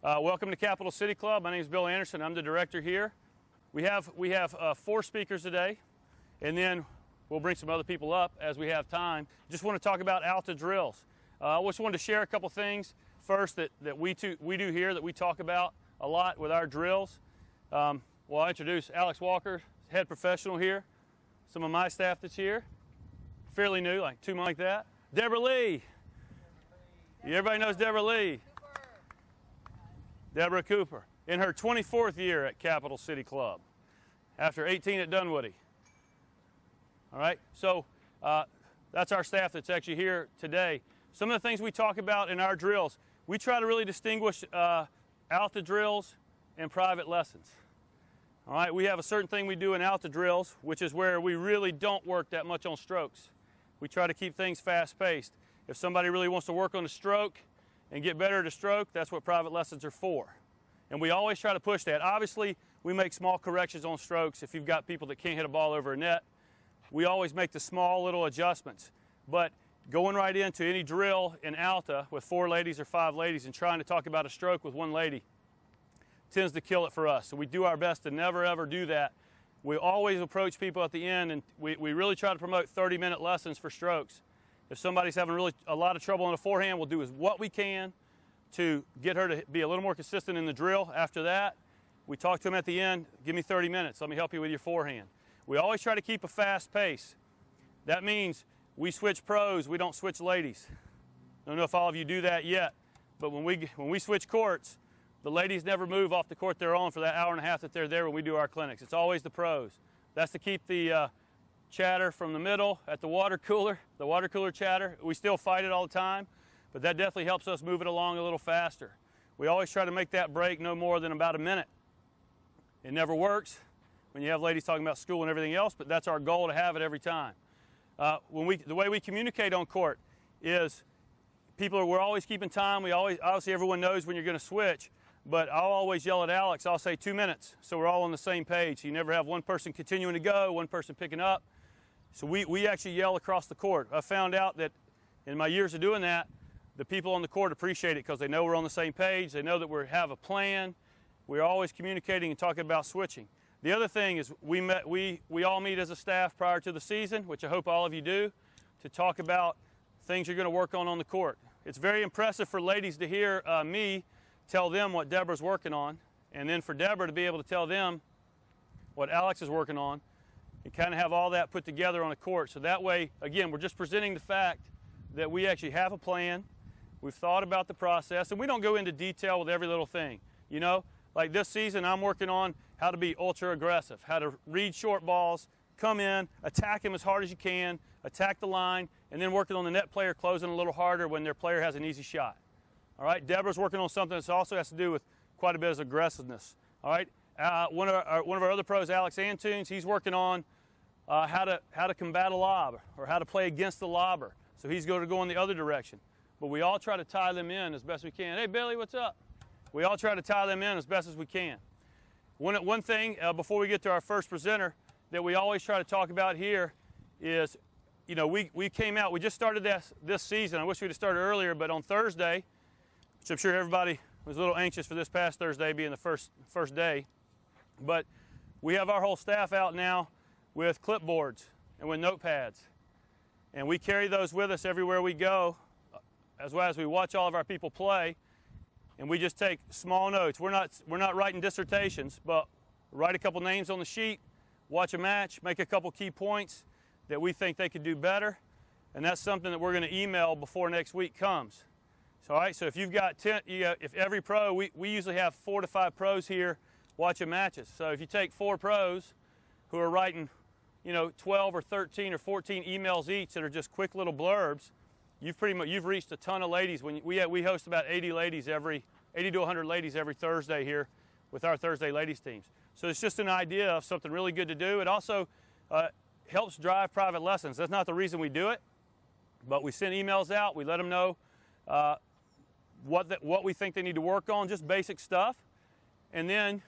Welcome to Capital City Club. My name is Bill Anderson. I'm the director here. We have 4 speakers today, and then we'll bring some other people up as we have time. Just want to talk about Alta drills. I just wanted to share a couple things first that we do here that we talk about a lot with our drills. Well, I'll introduce Alex Walker, head professional here. Some of my staff that's here, fairly new, like 2 months like that. Deborah Lee. Everybody knows Deborah Lee. Deborah Cooper, in her 24th year at Capital City Club, after 18 at Dunwoody. All right, so that's our staff that's actually here today. Some of the things we talk about in our drills, we try to really distinguish Alta drills and private lessons. All right, we have a certain thing we do in Alta drills, which is where we really don't work that much on strokes. We try to keep things fast-paced. If somebody really wants to work on a stroke and get better at a stroke, that's what private lessons are for. And we always try to push that. Obviously, we make small corrections on strokes if you've got people that can't hit a ball over a net. We always make the small little adjustments. But going right into any drill in Alta with 4 ladies or 5 ladies and trying to talk about a stroke with 1 lady tends to kill it for us. So we do our best to never, ever do that. We always approach people at the end, and we really try to promote 30-minute lessons for strokes. If somebody's having a lot of trouble on a forehand, we'll do what we can to get her to be a little more consistent in the drill. After that, we talk to them at the end, give me 30 minutes, let me help you with your forehand. We always try to keep a fast pace. That means we switch pros, we don't switch ladies. I don't know if all of you do that yet, but when we switch courts, the ladies never move off the court they're on for that hour and a half that they're there when we do our clinics. It's always the pros. That's to keep the chatter from the middle at the water cooler chatter. We still fight it all the time, but that definitely helps us move it along a little faster. We always try to make that break no more than about a minute. It never works when you have ladies talking about school and everything else, but that's our goal to have it every time. The way we communicate on court is we're always keeping time. Obviously everyone knows when you're going to switch, but I'll always yell at Alex, I'll say 2 minutes, so we're all on the same page. You never have one person continuing to go, one person picking up. So we actually yell across the court. I found out that in my years of doing that, the people on the court appreciate it because they know we're on the same page. They know that we have a plan. We're always communicating and talking about switching. The other thing is we all meet as a staff prior to the season, which I hope all of you do, to talk about things you're going to work on the court. It's very impressive for ladies to hear me tell them what Deborah's working on, and then for Deborah to be able to tell them what Alex is working on, and kind of have all that put together on a court. So that way, again, we're just presenting the fact that we actually have a plan, we've thought about the process, and we don't go into detail with every little thing. You know, like this season, I'm working on how to be ultra aggressive, how to read short balls, come in, attack him as hard as you can, attack the line, and then working on the net player closing a little harder when their player has an easy shot. All right, Deborah's working on something that also has to do with quite a bit of aggressiveness. All right, one of our other pros, Alex Antunes, he's working on how to combat a lob or how to play against the lobber. So he's going to go in the other direction. But we all try to tie them in as best we can. Hey, Billy, what's up? We all try to tie them in as best as we can. One thing before we get to our first presenter that we always try to talk about here is, you know, we came out, we just started this season. I wish we'd have started earlier, but on Thursday, which I'm sure everybody was a little anxious for this past Thursday being the first day, but we have our whole staff out now with clipboards and with notepads. And we carry those with us everywhere we go, as well as we watch all of our people play, and we just take small notes. We're not writing dissertations, but write a couple names on the sheet, watch a match, make a couple key points that we think they could do better, and that's something that we're going to email before next week comes. So, all right, so if you've got 10, if every pro, we usually have 4 to 5 pros here watching matches. So if you take 4 pros who are writing, you know, 12 or 13 or 14 emails each that are just quick little blurbs, you've reached a ton of ladies. When we host about 80 to 100 ladies every Thursday here with our Thursday ladies teams. So it's just an idea of something really good to do. It also helps drive private lessons. That's not the reason we do it, but we send emails out. We let them know what we think they need to work on, just basic stuff. And then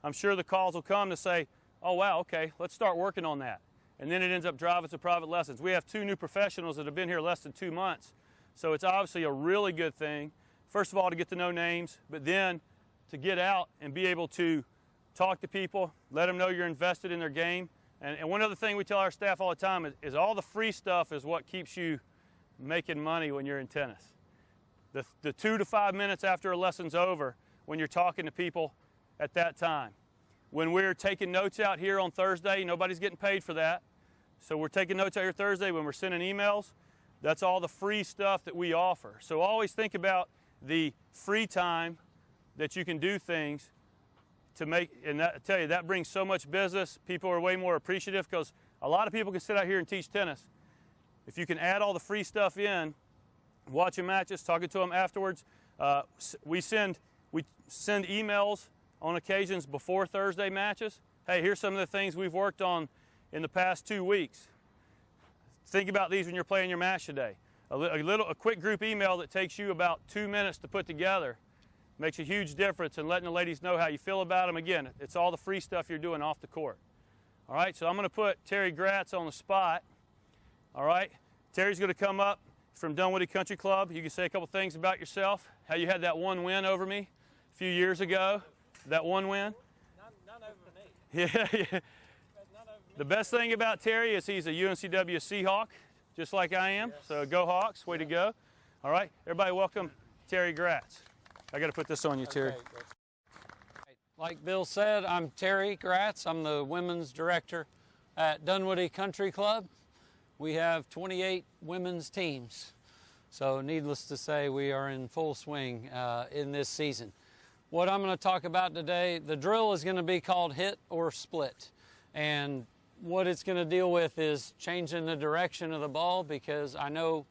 I'm sure the calls will come to say, oh, wow, okay, let's start working on that. And then it ends up driving to private lessons. We have 2 new professionals that have been here less than 2 months. So it's obviously a really good thing, first of all, to get to know names, but then to get out and be able to talk to people, let them know you're invested in their game. And one other thing we tell our staff all the time is all the free stuff is what keeps you making money when you're in tennis. The 2 to 5 minutes after a lesson's over, when you're talking to people at that time. When we're taking notes out here on Thursday, nobody's getting paid for that. So we're taking notes out here Thursday. When we're sending emails, that's all the free stuff that we offer. So always think about the free time that you can do things to make, and I tell you, that brings so much business. People are way more appreciative because a lot of people can sit out here and teach tennis. If you can add all the free stuff in, watching matches, talking to them afterwards, we send emails on occasions before Thursday matches. Hey, here's some of the things we've worked on in the past 2 weeks. Think about these when you're playing your match today. A quick group email that takes you about 2 minutes to put together makes a huge difference in letting the ladies know how you feel about them. Again, it's all the free stuff you're doing off the court. All right, so I'm going to put Terry Gratz on the spot. All right, Terry's going to come up from Dunwoody Country Club. You can say a couple things about yourself, how you had that one win over me a few years ago. That one win? None over me. Yeah. The best thing about Terry is he's a UNCW Seahawk, just like I am. Yes. So go Hawks, way to go. All right, everybody welcome Terry Gratz. I got to put this on you, Terry. Okay. Like Bill said, I'm Terry Gratz. I'm the women's director at Dunwoody Country Club. We have 28 women's teams. So needless to say, we are in full swing in this season. What I'm going to talk about today, the drill is going to be called hit or split. And what it's going to deal with is changing the direction of the ball, because I know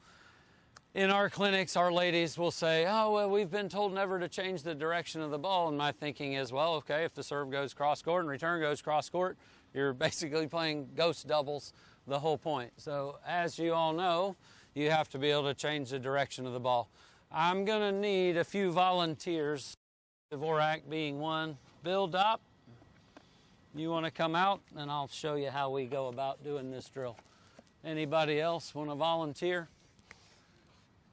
in our clinics, our ladies will say, oh, well, we've been told never to change the direction of the ball. And my thinking is, well, okay, if the serve goes cross court and return goes cross court, you're basically playing ghost doubles the whole point. So as you all know, you have to be able to change the direction of the ball. I'm going to need a few volunteers, Dvorak being one. Bill Dopp, you want to come out, and I'll show you how we go about doing this drill. Anybody else want to volunteer?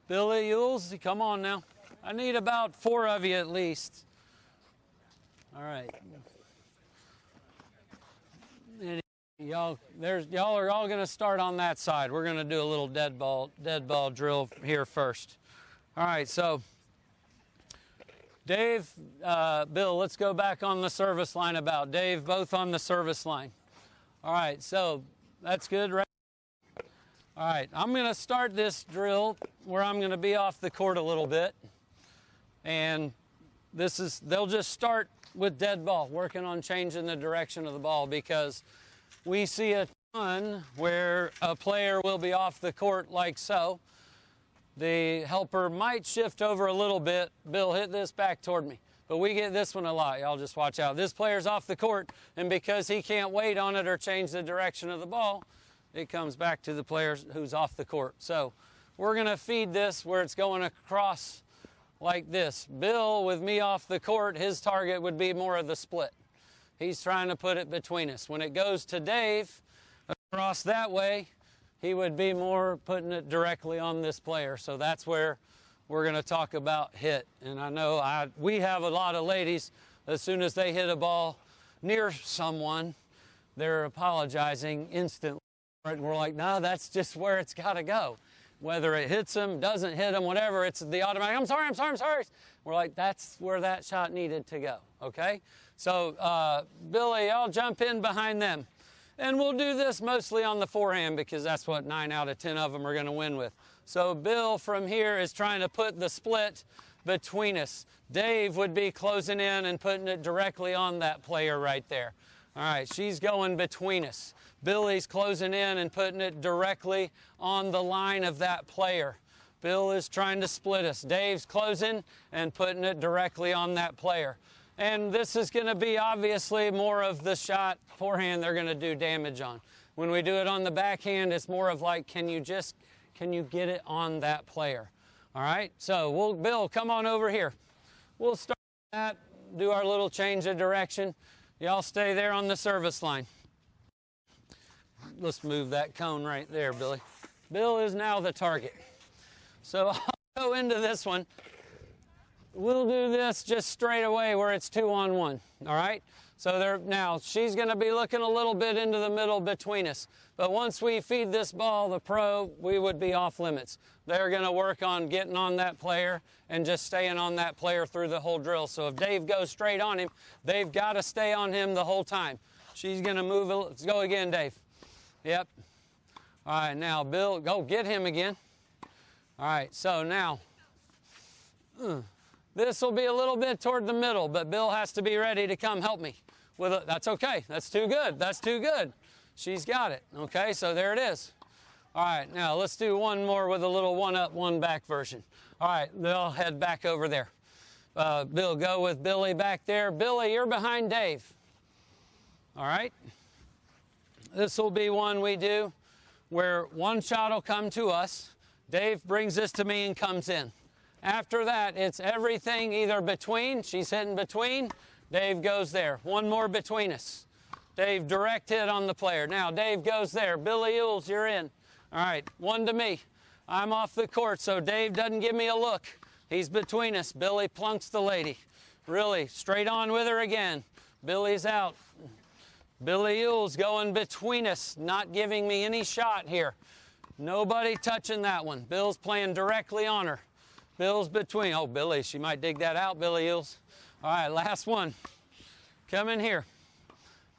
Billy Yules, come on now. I need about 4 of you at least. All right. Y'all are all going to start on that side. We're going to do a little dead ball drill here first. All right, so Dave, Bill, let's go back on the service line about. Dave, both on the service line. All right, so that's good, right? All right, I'm going to start this drill where I'm going to be off the court a little bit. And they'll just start with dead ball, working on changing the direction of the ball, because we see a ton where a player will be off the court like so. The helper might shift over a little bit. Bill, hit this back toward me. But we get this one a lot. Y'all just watch out. This player's off the court, and because he can't wait on it or change the direction of the ball, it comes back to the player who's off the court. So we're going to feed this where it's going across like this. Bill, with me off the court, his target would be more of the split. He's trying to put it between us. When it goes to Dave across that way, he would be more putting it directly on this player. So that's where we're going to talk about hit. And I know we have a lot of ladies, as soon as they hit a ball near someone, they're apologizing instantly. And we're like, no, that's just where it's got to go. Whether it hits them, doesn't hit them, whatever, it's the automatic, I'm sorry. We're like, that's where that shot needed to go, okay? So, Billy, I'll jump in behind them. And we'll do this mostly on the forehand, because that's what 9 out of 10 of them are going to win with. So Bill from here is trying to put the split between us. Dave would be closing in and putting it directly on that player right there. All right, she's going between us. Billy's closing in and putting it directly on the line of that player. Bill is trying to split us. Dave's closing and putting it directly on that player. And this is going to be obviously more of the shot forehand they're going to do damage on. When we do it on the backhand, it's more of like, can you get it on that player? All right, so Bill, come on over here. We'll start that, do our little change of direction. Y'all stay there on the service line. Let's move that cone right there, Billy. Bill is now the target. So I'll go into this one. we'll do this just straight away where it's 2-on-1, all right? So now she's going to be looking a little bit into the middle between us. But once we feed this ball, the pro, we would be off limits. They're going to work on getting on that player and just staying on that player through the whole drill. So if Dave goes straight on him, they've got to stay on him the whole time. She's going to move. Let's go again, Dave. Yep. All right, now Bill, go get him again. All right, so now this will be a little bit toward the middle, but Bill has to be ready to come help me. That's okay. That's too good. That's too good. She's got it. Okay, so there it is. All right, now let's do one more with a little one up, one back version. All right, they'll head back over there. Bill, go with Billy back there. Billy, you're behind Dave. All right. This will be one we do where one shot will come to us. Dave brings this to me and comes in. After that, it's everything either between. She's hitting between. Dave goes there. One more between us. Dave, direct hit on the player. Now, Dave goes there. Billy Ewells, you're in. All right, one to me. I'm off the court, so Dave doesn't give me a look. He's between us. Billy plunks the lady. Really, straight on with her again. Billy's out. Billy Ewells going between us, not giving me any shot here. Nobody touching that one. Bill's playing directly on her. Bill's between. Oh, Billy, she might dig that out, Billy Ewells. All right, last one. Come in here.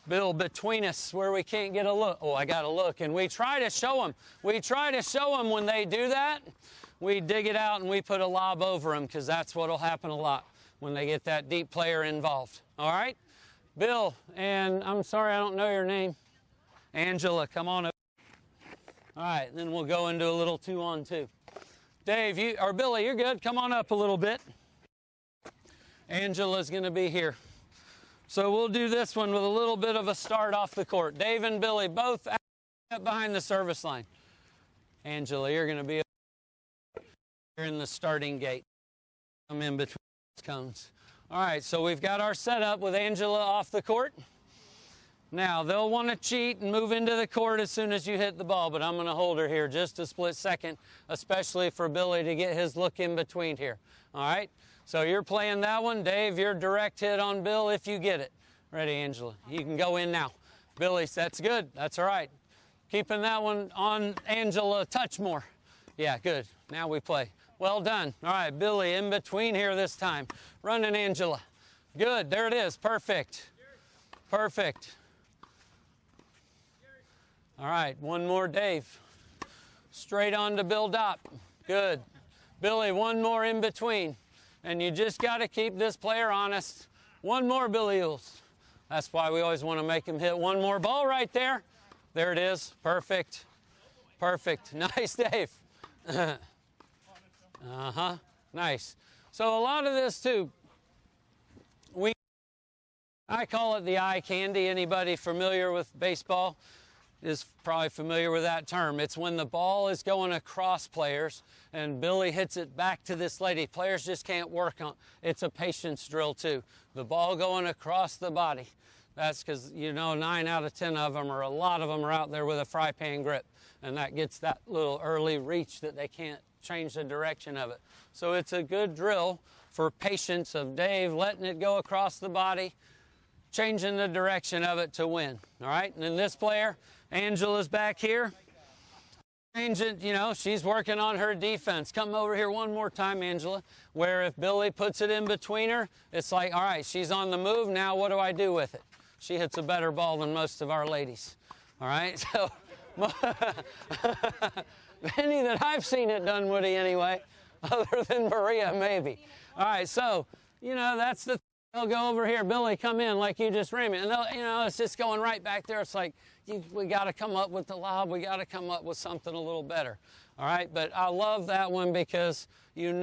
Bill, between us where we can't get a look. Oh, I got a look. And we try to show them. We try to show them when they do that. We dig it out and we put a lob over them because that's what will happen a lot when they get that deep player involved. All right? Bill, and I'm sorry I don't know your name. Angela, come on over. All right, then we'll go into a little 2-on-2. Dave, or Billy, you're good. Come on up a little bit. Angela's going to be here. So we'll do this one with a little bit of a start off the court. Dave and Billy both up behind the service line. Angela, you're going to be here in the starting gate. I'm in between those cones. All right, so we've got our setup with Angela off the court. Now, they'll want to cheat and move into the court as soon as you hit the ball, but I'm going to hold her here just a split second, especially for Billy to get his look in between here. All right? So you're playing that one. Dave, your direct hit on Bill if you get it. Ready, Angela? You can go in now. Billy, that's good. That's all right. Keeping that one on Angela a touch more. Yeah, good. Now we play. Well done. All right, Billy in between here this time. Running Angela. Good. There it is. Perfect. Perfect. All right, one more, Dave. Straight on to Bill Dopp. Good. Billy, one more in between. And you just got to keep this player honest. One more, Billy Ewells. That's why we always want to make him hit one more ball right there. There it is. Perfect. Perfect. Nice, Dave. Uh-huh. Nice. So a lot of this, too, I call it the eye candy. Anybody familiar with baseball is probably familiar with that term. It's when the ball is going across players and Billy hits it back to this lady. Players just can't work on. It's a patience drill too. The ball going across the body. That's because, 9 out of 10 of them, or a lot of them, are out there with a fry pan grip. And that gets that little early reach that they can't change the direction of it. So it's a good drill for patience of Dave letting it go across the body, changing the direction of it to win. All right? And then this player, Angela's back here. Change it, she's working on her defense. Come over here one more time, Angela, where if Billy puts it in between her, it's like, all right, she's on the move. Now what do I do with it? She hits a better ball than most of our ladies. All right? So, any that I've seen at Dunwoody anyway, other than Maria, maybe. All right, so, that's the they'll go over here. Billy, come in like you just ran me. And, it's just going right back there. It's like, we got to come up with the lob. We got to come up with something a little better. All right, but I love that one because I'm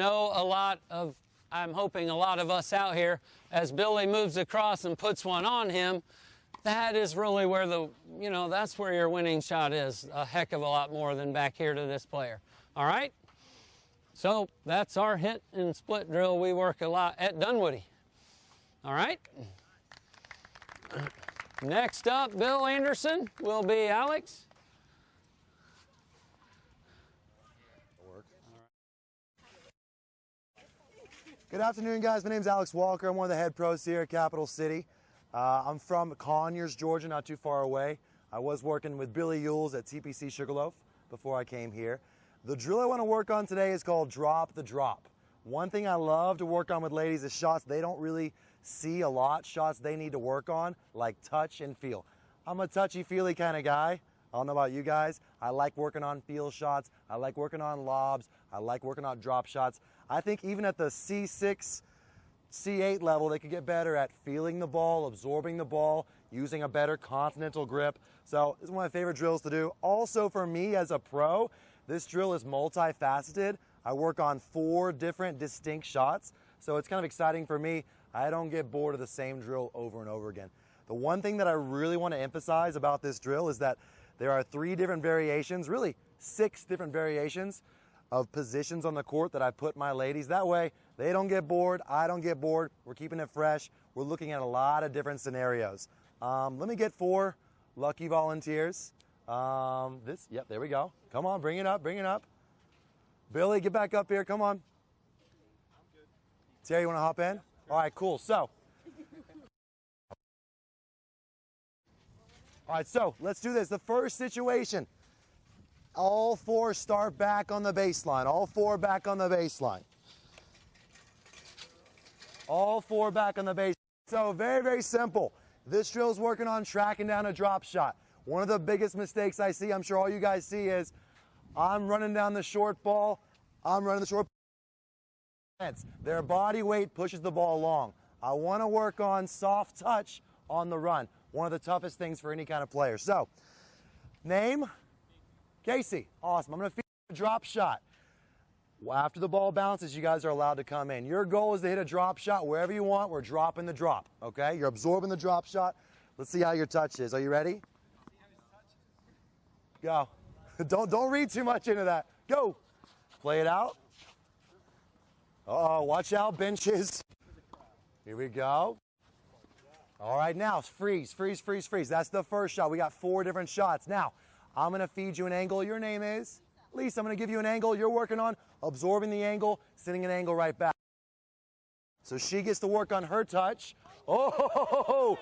hoping a lot of us out here, as Billy moves across and puts one on him, that is really where that's where your winning shot is, a heck of a lot more than back here to this player. All right? So that's our hit and split drill. We work a lot at Dunwoody. All right? Next up, Bill Anderson will be Alex. Good afternoon, guys. My name is Alex Walker. I'm one of the head pros here at Capital City. I'm from Conyers, Georgia, not too far away. I was working with Billy Yules at TPC Sugarloaf before I came here. The drill I want to work on today is called Drop the Drop. One thing I love to work on with ladies is shots they don't really see a lot, shots they need to work on, like touch and feel. I'm a touchy-feely kind of guy. I don't know about you guys. I like working on feel shots. I like working on lobs. I like working on drop shots. I think even at the C6, C8 level, they could get better at feeling the ball, absorbing the ball, using a better continental grip. So this is one of my favorite drills to do. Also for me as a pro, this drill is multifaceted. I work on 4 different distinct shots. So it's kind of exciting for me. I don't get bored of the same drill over and over again. The one thing that I really want to emphasize about this drill is that there are 3 different variations, really 6 different variations of positions on the court that I put my ladies. That way, they don't get bored, I don't get bored, we're keeping it fresh. We're looking at a lot of different scenarios. Let me get 4 lucky volunteers. Yep, there we go. Come on, bring it up, bring it up. Billy, get back up here, come on. Terry, you wanna hop in? All right, cool, so. All right, so let's do this. The first situation. All 4 start back on the baseline. All 4 back on the baseline. All 4 back on the baseline. So very, very simple. This drill is working on tracking down a drop shot. One of the biggest mistakes I see, I'm sure all you guys see, is I'm running down the short ball. I'm running the short ball. Their body weight pushes the ball long. I want to work on soft touch on the run. One of the toughest things for any kind of player. So, name? Casey. Awesome. I'm going to feed a drop shot. After the ball bounces, you guys are allowed to come in. Your goal is to hit a drop shot wherever you want. We're dropping the drop, okay? You're absorbing the drop shot. Let's see how your touch is. Are you ready? Go. Don't read too much into that. Go. Play it out. Uh-oh, watch out, benches. Here we go. All right, now freeze, freeze, freeze, freeze. That's the first shot. We got 4 different shots. Now, I'm going to feed you an angle. Your name is? Lisa, I'm going to give you an angle. You're working on absorbing the angle, sending an angle right back. So she gets to work on her touch. Oh,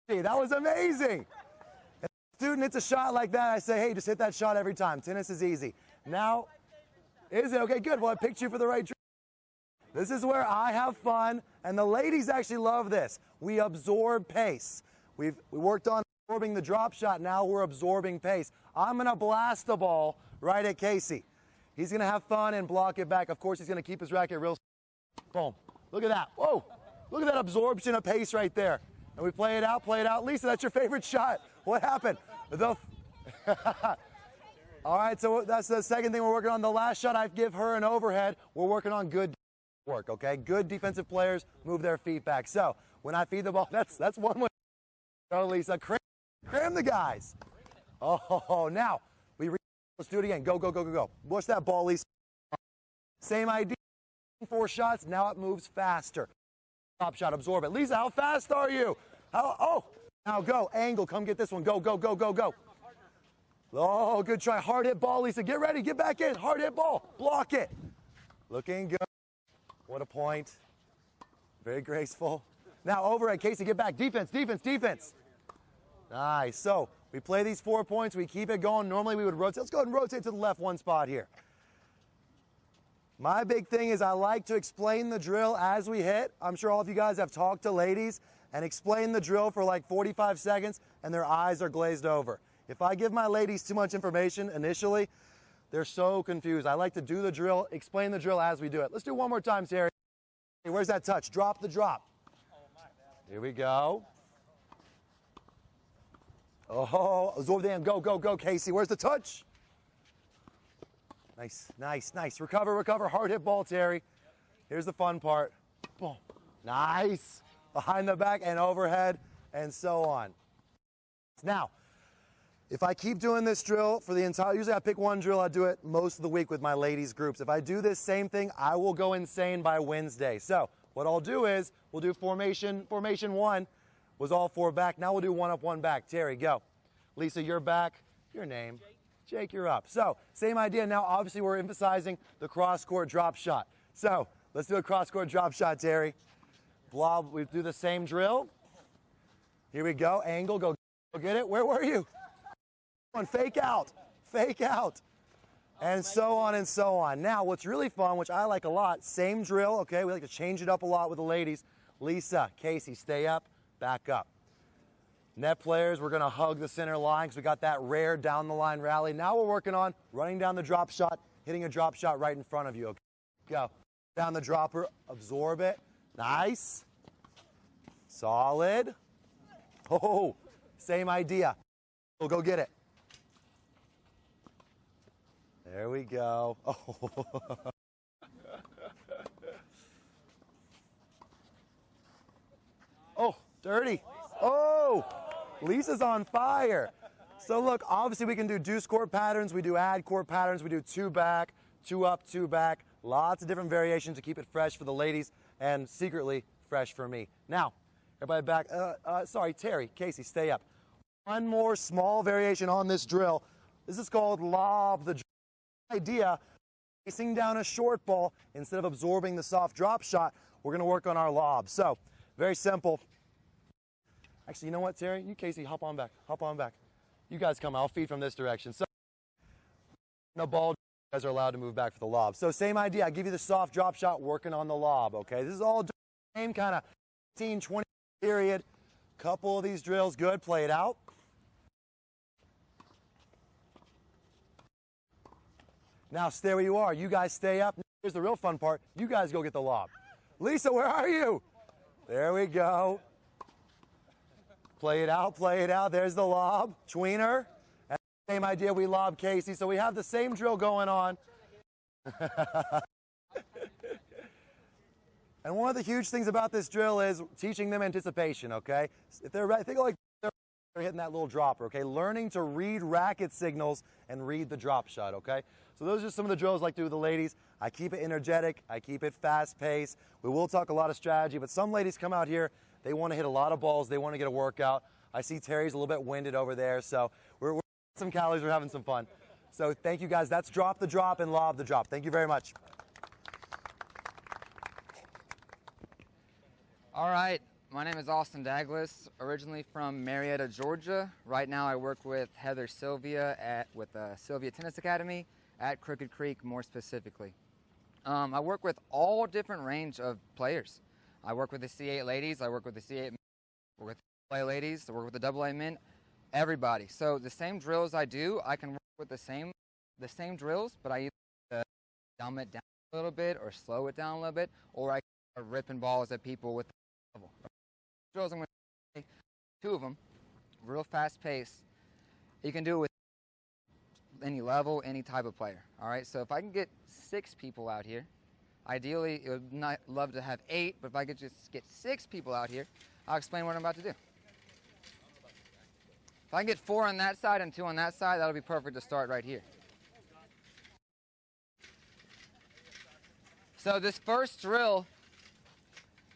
that was amazing. If a student hits a shot like that, I say, hey, just hit that shot every time. Tennis is easy. Now, is it? Okay, good. Well, I picked you for the right drill. This is where I have fun, and the ladies actually love this. We absorb pace. We worked on absorbing the drop shot. Now we're absorbing pace. I'm going to blast the ball right at Casey. He's going to have fun and block it back. Of course, he's going to keep his racket real. Boom. Look at that. Whoa. Look at that absorption of pace right there. And we play it out, play it out. Lisa, that's your favorite shot. What happened? All right, so that's the second thing we're working on. The last shot, I give her an overhead. We're working on good work, okay? Good defensive players move their feet back. So when I feed the ball, that's one way. Go, Lisa. Cram the guys. Oh, now let's do it again. Go, go, go, go, go. Push that ball, Lisa. Same idea. 4 shots. Now it moves faster. Top shot, absorb it. Lisa, how fast are you? Now go. Angle. Come get this one. Go, go, go, go, go. Oh, good try. Hard hit ball, Lisa. Get ready. Get back in. Hard hit ball. Block it. Looking good. What a point. Very graceful. Now overhead, Casey, get back. Defense, defense, defense. Nice. So we play these 4 points. We keep it going. Normally we would rotate. Let's go ahead and rotate to the left one spot here. My big thing is I like to explain the drill as we hit. I'm sure all of you guys have talked to ladies and explained the drill for like 45 seconds and their eyes are glazed over. If I give my ladies too much information initially, they're so confused. I like to do the drill, explain the drill as we do it. Let's do one more time, Terry. Hey, where's that touch? Drop the drop. Here we go. Oh, absorb the end. Go, go, go, Casey. Where's the touch? Nice, nice, nice. Recover, recover. Hard hit ball, Terry. Here's the fun part. Boom. Nice. Behind the back and overhead and so on. Now, if I keep doing this drill for the entire, usually I pick one drill, I do it most of the week with my ladies groups. If I do this same thing, I will go insane by Wednesday. So what I'll do is, we'll do formation 1 was all 4 back. Now we'll do 1 up, 1 back. Terry, go. Lisa, you're back. Your name? Jake, you're up. So same idea. Now obviously we're emphasizing the cross-court drop shot. So Let's do a cross-court drop shot, Terry. Blob, we do the same drill. Here we go, angle, go get it. Where were you? Fake out, fake out. And so on and so on. Now, what's really fun, which I like a lot, same drill, okay? We like to change it up a lot with the ladies. Lisa, Casey, stay up, back up. Net players, we're gonna hug the center line because we got that rare down the line rally. Now we're working on running down the drop shot, hitting a drop shot right in front of you, okay? Go. Down the dropper, absorb it. Nice. Solid. Oh, same idea. We'll go get it. There we go. Oh. Oh, dirty. Oh, Lisa's on fire. So look, obviously we can do deuce court patterns. We do ad court patterns. We do 2 back, 2 up, 2 back. Lots of different variations to keep it fresh for the ladies and secretly fresh for me. Now, everybody back. Sorry, Terry, Casey, stay up. One more small variation on this drill. This is called lob the drill. Idea, facing down a short ball, instead of absorbing the soft drop shot, we're going to work on our lob. So, very simple. Actually, you know what, Terry? You, Casey, hop on back. Hop on back. You guys come. I'll feed from this direction. So, no ball. You guys are allowed to move back for the lob. So, same idea. I give you the soft drop shot, working on the lob. Okay, this is all the same kind of 15, 20 period. Couple of these drills, good. Play it out. Now stay where you are. You guys stay up. Here's the real fun part. You guys go get the lob. Lisa, where are you? There we go. Play it out, play it out. There's the lob. Tweener. And same idea, we lob Casey. So we have the same drill going on. And one of the huge things about this drill is teaching them anticipation, okay? If they're right, think like they're hitting that little dropper, okay? Learning to read racket signals and read the drop shot, okay? So those are some of the drills I like to do with the ladies. I keep it energetic. I keep it fast-paced. We will talk a lot of strategy, but some ladies come out here, they want to hit a lot of balls. They want to get a workout. I see Terry's a little bit winded over there, so we're some calories. We're having some fun. So thank you, guys. That's drop the drop and lob the drop. Thank you very much. All right. My name is Austin Douglas, originally from Marietta, Georgia. Right now I work with Heather Sylvia with Sylvia Tennis Academy at Crooked Creek, more specifically. I work with all different range of players. I work with the C8 ladies, I work with the C8 men, I work with the AA ladies, I work with the AA men, everybody. So the same drills I do, I can work with the same drills, but I either dumb it down a little bit or slow it down a little bit, or I can ripping balls at people with the level. Drills, I'm going to say 2 of them, real fast pace. You can do it with any level, any type of player. All right, so if I can get 6 people out here, ideally it would not love to have 8, but if I could just get 6 people out here, I'll explain what I'm about to do. If I can get 4 on that side and 2 on that side, that'll be perfect to start right here. So this first drill,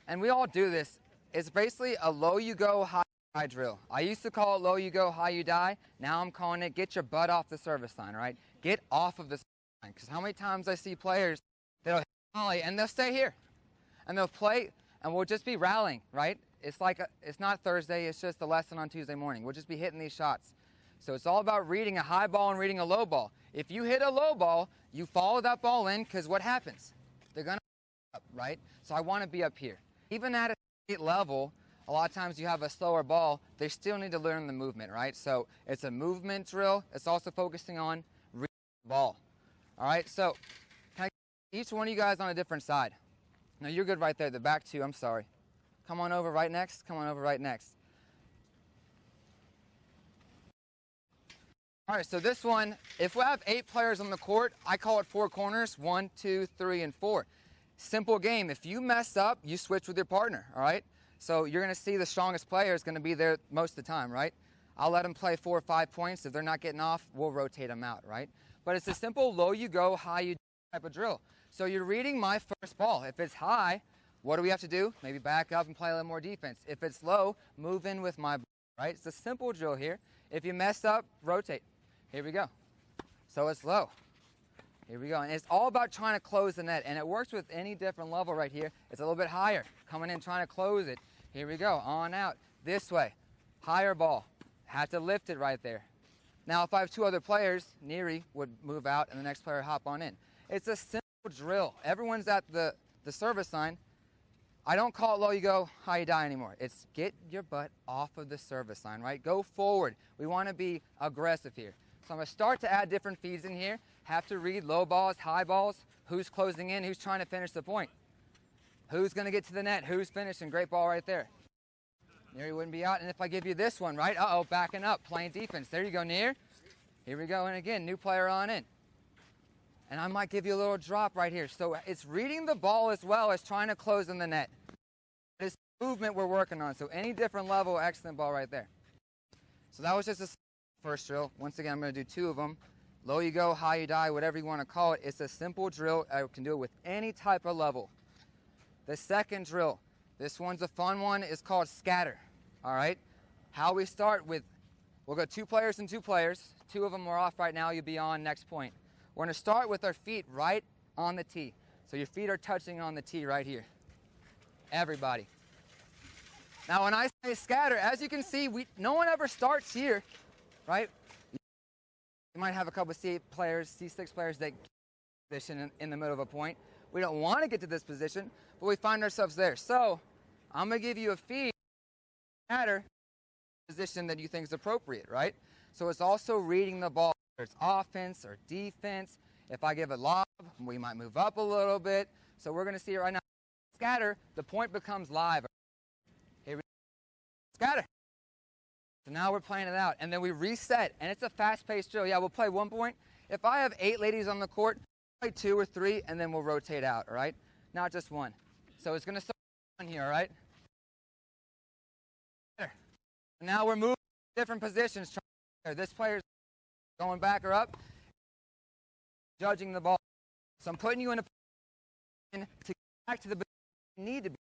and we all do this, it's basically a low you go, high drill. I used to call it low you go, high you die. Now I'm calling it get your butt off the service line, right? Get off of the service line. Because how many times I see players that'll hit volley and they'll stay here. And they'll play and we'll just be rallying, right? It's like, it's not Thursday, it's just a lesson on Tuesday morning. We'll just be hitting these shots. So it's all about reading a high ball and reading a low ball. If you hit a low ball, you follow that ball in because what happens? They're going to up, right? So I want to be up here. Even at a state level, a lot of times you have a slower ball, they still need to learn the movement, right? So it's a movement drill. It's also focusing on reading the ball. All right, so can I get each one of you guys on a different side? No, you're good right there, the back 2, I'm sorry. Come on over right next, come on over right next. All right, so this one, if we have 8 players on the court, I call it 4 corners, 1, 2, 3, and 4. Simple game. If you mess up, you switch with your partner, all right? So you're going to see the strongest player is going to be there most of the time, right? I'll let them play 4 or 5 points. If they're not getting off, we'll rotate them out, right? But it's a simple low you go, high you type of drill. So you're reading my first ball. If it's high, what do we have to do? Maybe back up and play a little more defense. If it's low, move in with my ball, right? It's a simple drill here. If you mess up, rotate. Here we go. So it's low. Here we go. And it's all about trying to close the net. And it works with any different level right here. It's a little bit higher. Coming in, trying to close it. Here we go. On out. This way. Higher ball. Have to lift it right there. Now, if I have two other players, Neary would move out and the next player hop on in. It's a simple drill. Everyone's at the service line. I don't call it low you go, high you die anymore. It's get your butt off of the service line, right? Go forward. We want to be aggressive here. So I'm going to start to add different feeds in here. Have to read low balls, high balls, who's closing in, who's trying to finish the point. Who's going to get to the net, who's finishing. Great ball right there. Neary wouldn't be out. And if I give you this one, right? Uh-oh, backing up, playing defense. There you go, Near. Here we go. And again, new player on in. And I might give you a little drop right here. So it's reading the ball as well as trying to close in the net. This movement we're working on. So any different level, excellent ball right there. So that was just a first drill. Once again, I'm going to do two of them. Low you go, high you die, whatever you want to call it. It's a simple drill. I can do it with any type of level. The second drill, this one's a fun one. It's called scatter. All right? How we start with, we'll go two players and two players. Two of them are off right now. You'll be on next point. We're going to start with our feet right on the tee. So your feet are touching on the tee right here. Everybody. Now, when I say scatter, as you can see, no one ever starts here, right? You might have a couple of C8 players, C6 players that position in the middle of a point. We don't want to get to this position, but we find ourselves there. So I'm going to give you a feed, scatter, position that you think is appropriate, right? So it's also reading the ball. Whether it's offense or defense. If I give a lob, we might move up a little bit. So we're going to see it right now. Scatter, the point becomes live. Here we go. Scatter. So now we're playing it out. And then we reset. And it's a fast-paced drill. Yeah, we'll play 1 point. If I have 8 ladies on the court, play 2 or 3, and then we'll rotate out, all right? Not just 1. So it's going to start on here, all right? Now we're moving different positions. This player's going back or up, judging the ball. So I'm putting you in a position to get back to the position you need to be.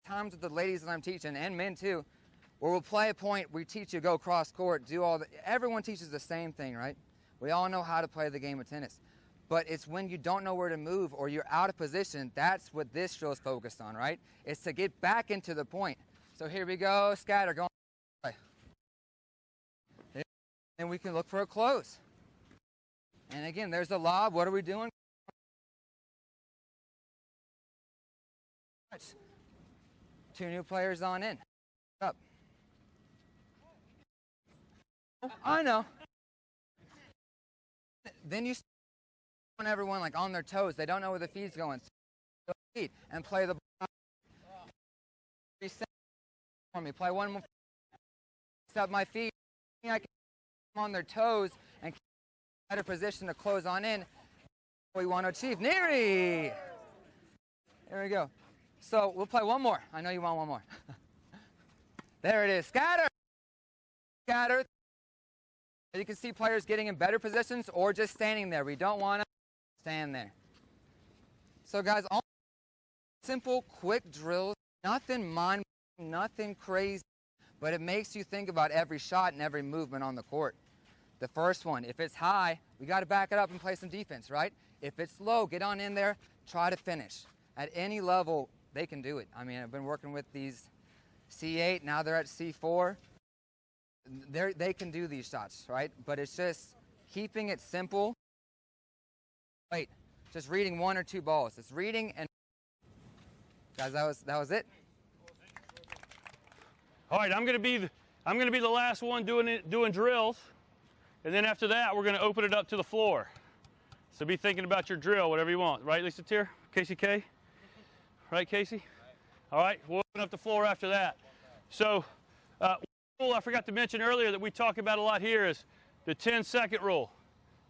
Times with the ladies that I'm teaching, and men too, where we'll play a point, we teach you go cross court, do all everyone teaches the same thing, right? We all know how to play the game of tennis. But it's when you don't know where to move or you're out of position, that's what this drill is focused on, right? It's to get back into the point. So here we go, scatter, going. And we can look for a close. And again, there's the lob. What are we doing? Two new players on in. Up. I know. Then you want everyone like on their toes. They don't know where the feed's going. So feed and play the ball. Reset for me. Play one more. Set my feet. I can on their toes and keep in a better position to close on in. We want to achieve. Neary! There we go. So we'll play one more. I know you want one more. There it is. Scatter! Scatter. You can see players getting in better positions or just standing there. We don't want to stand there. So guys, all simple, quick drills. Nothing mind-blowing, nothing crazy. But it makes you think about every shot and every movement on the court. The first one, if it's high, we got to back it up and play some defense, right? If it's low, get on in there, try to finish. At any level, they can do it. I mean, I've been working with these C8, now they're at C4. They can do these shots, right? But it's just keeping it simple. Wait, just reading 1 or 2 balls. It's reading and... Guys, that was it. All right, I'm going to be the last one doing drills, and then after that, we're going to open it up to the floor. So be thinking about your drill, whatever you want, right, Lisa Tier, Casey K, right, Casey? All right, we'll open up the floor after that. So, rule I forgot to mention earlier that we talk about a lot here is the 10-second rule.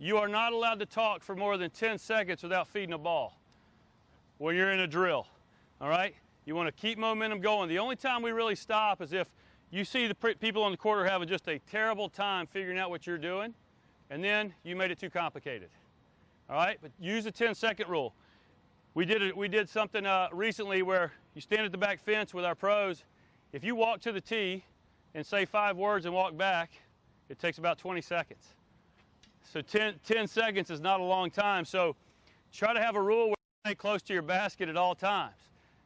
You are not allowed to talk for more than 10 seconds without feeding a ball when you're in a drill. All right. You want to keep momentum going. The only time we really stop is if you see the people on the court are having just a terrible time figuring out what you're doing, and then you made it too complicated. All right, but use the 10-second rule. We did something recently where you stand at the back fence with our pros. If you walk to the tee and say 5 words and walk back, it takes about 20 seconds. So 10 seconds is not a long time. So try to have a rule where you stay close to your basket at all times.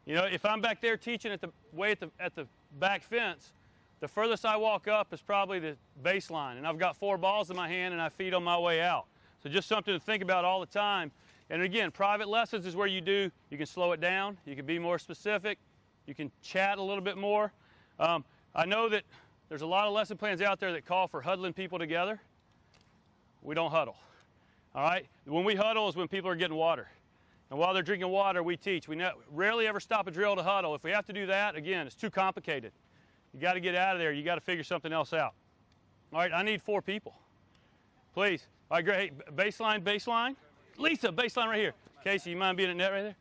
You know, if I'm back there teaching at the back fence, the furthest I walk up is probably the baseline, and I've got 4 balls in my hand and I feed on my way out. So just something to think about all the time. And again, private lessons is where you can slow it down, you can be more specific, you can chat a little bit more. I know that there's a lot of lesson plans out there that call for huddling people together. We don't huddle, all right? When we huddle is when people are getting water. And while they're drinking water, we teach. We rarely ever stop a drill to huddle. If we have to do that, again, it's too complicated. You got to get out of there. You got to figure something else out. All right, I need 4 people. Please. All right, great. Hey, baseline. Lisa, baseline right here. Casey, you mind being at net right there?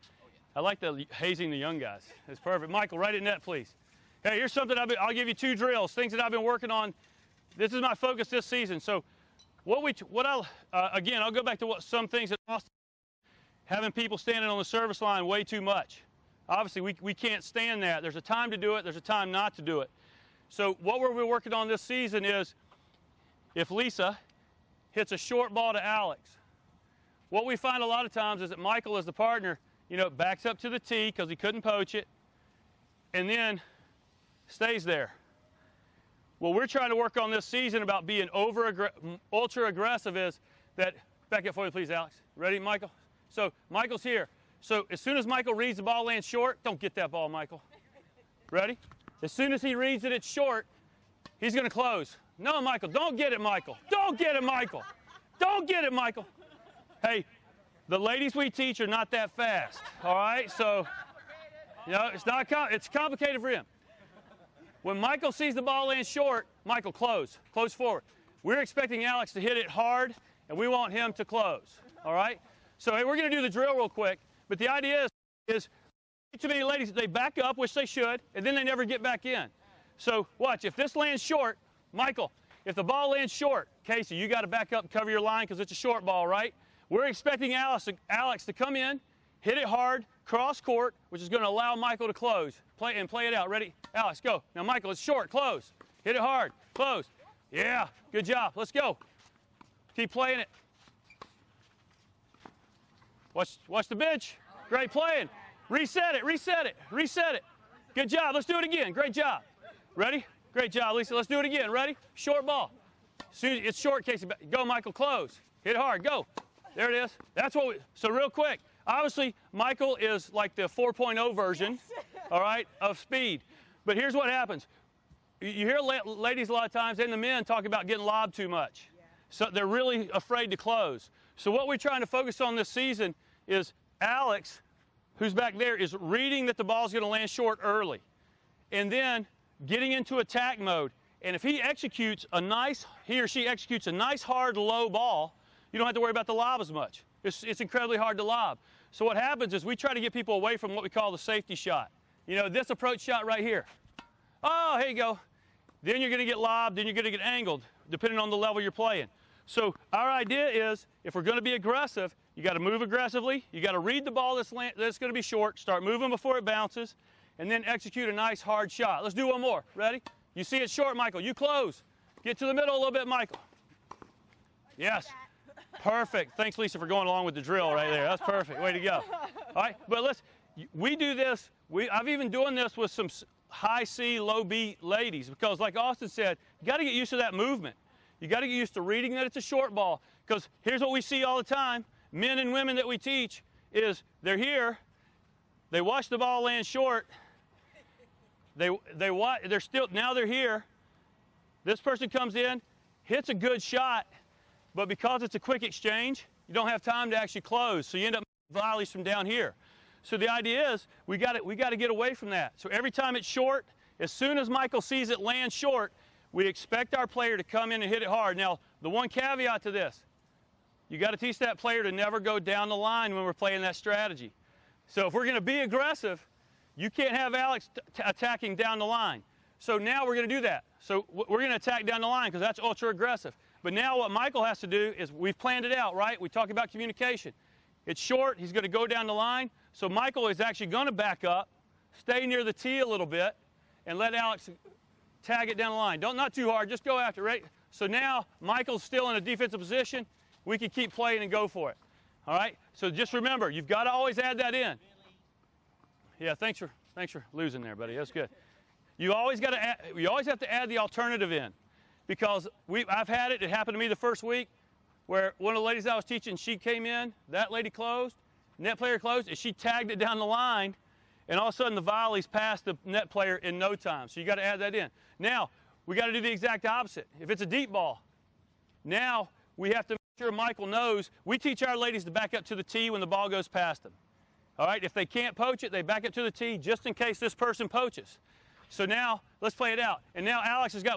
I like the hazing the young guys. It's perfect. Michael, right at net, please. Hey, here's something I'll give you 2 drills, things that I've been working on. This is my focus this season. So again, I'll go back to some things that Austin, having people standing on the service line way too much. Obviously, we can't stand that. There's a time to do it. There's a time not to do it. So what we're working on this season is if Lisa hits a short ball to Alex, what we find a lot of times is that Michael, as the partner, you know, backs up to the tee because he couldn't poach it, and then stays there. What we're trying to work on this season about being ultra aggressive is that, back up for me please, Alex. Ready, Michael? So Michael's here. So as soon as Michael reads the ball lands short, don't get that ball, Michael. Ready? As soon as he reads that it's short, he's going to close. No, Michael, don't get it, Michael. Don't get it, Michael. Don't get it, Michael. Hey, the ladies we teach are not that fast, all right? So, you know, it's complicated for him. When Michael sees the ball land short, Michael, close forward. We're expecting Alex to hit it hard, and we want him to close, all right? So hey, we're going to do the drill real quick, but the idea is too many ladies, they back up, which they should, and then they never get back in. So watch, if this lands short, Michael, if the ball lands short, Casey, you got to back up and cover your line because it's a short ball, right? We're expecting Alex to come in, hit it hard, cross court, which is going to allow Michael to close. Play it out. Ready? Alex, go. Now, Michael, it's short. Close. Hit it hard. Close. Yeah. Good job. Let's go. Keep playing it. Watch the bench. Great playing. Reset it. Good job. Let's do it again. Great job. Ready? Great job, Lisa. Let's do it again. Ready? Short ball. It's short, Casey. Go, Michael. Close. Hit it hard. Go. There it is. That's what so real quick. Obviously, Michael is like the 4.0 version, all right, of speed. But here's what happens. You hear ladies a lot of times and the men talk about getting lobbed too much. Yeah. So they're really afraid to close. So what we're trying to focus on this season is Alex, who's back there, is reading that the ball's going to land short early. And then getting into attack mode. And if he or she executes a nice, hard, low ball, you don't have to worry about the lob as much. It's incredibly hard to lob. So what happens is we try to get people away from what we call the safety shot. You know, this approach shot right here. Oh, here you go. Then you're going to get lobbed, then you're going to get angled, depending on the level you're playing. So our idea is, if we're going to be aggressive, you got to move aggressively. You got to read the ball that's going to be short, start moving before it bounces, and then execute a nice hard shot. Let's do one more. Ready? You see it short, Michael. You close. Get to the middle a little bit, Michael. Yes. Perfect. Thanks, Lisa, for going along with the drill right there. That's perfect. Way to go. All right, but we do this. I've even doing this with some high C, low B ladies because, like Austin said, you got to get used to that movement. You got to get used to reading that it's a short ball because here's what we see all the time. Men and women that we teach is they're here, they watch the ball land short, they're here. This person comes in, hits a good shot, but because it's a quick exchange, you don't have time to actually close, so you end up making volleys from down here. So the idea is we got to get away from that. So every time it's short, as soon as Michael sees it land short, we expect our player to come in and hit it hard. Now, the one caveat to this, you got to teach that player to never go down the line when we're playing that strategy. So if we're going to be aggressive, you can't have Alex attacking down the line. So now we're going to do that. So we're going to attack down the line because that's ultra aggressive. But now what Michael has to do is we've planned it out, right? We talk about communication. It's short. He's going to go down the line. So Michael is actually going to back up, stay near the tee a little bit, and let Alex tag it down the line. Not too hard. Just go after it, right? So now Michael's still in a defensive position. we can keep playing and go for it. All right? So just remember, you've got to always add that in. Yeah, thanks for losing there, buddy. That's good. You always have to add the alternative in, because I've had it. It happened to me the first week, where one of the ladies I was teaching, she came in, that lady closed, net player closed, and she tagged it down the line, and all of a sudden the volleys passed the net player in no time. So you got to add that in. Now we got to do the exact opposite. If it's a deep ball, now we have to make sure Michael knows. We teach our ladies to back up to the tee when the ball goes past them. All right, if they can't poach it, they back up to the tee just in case this person poaches. So now let's play it out. And now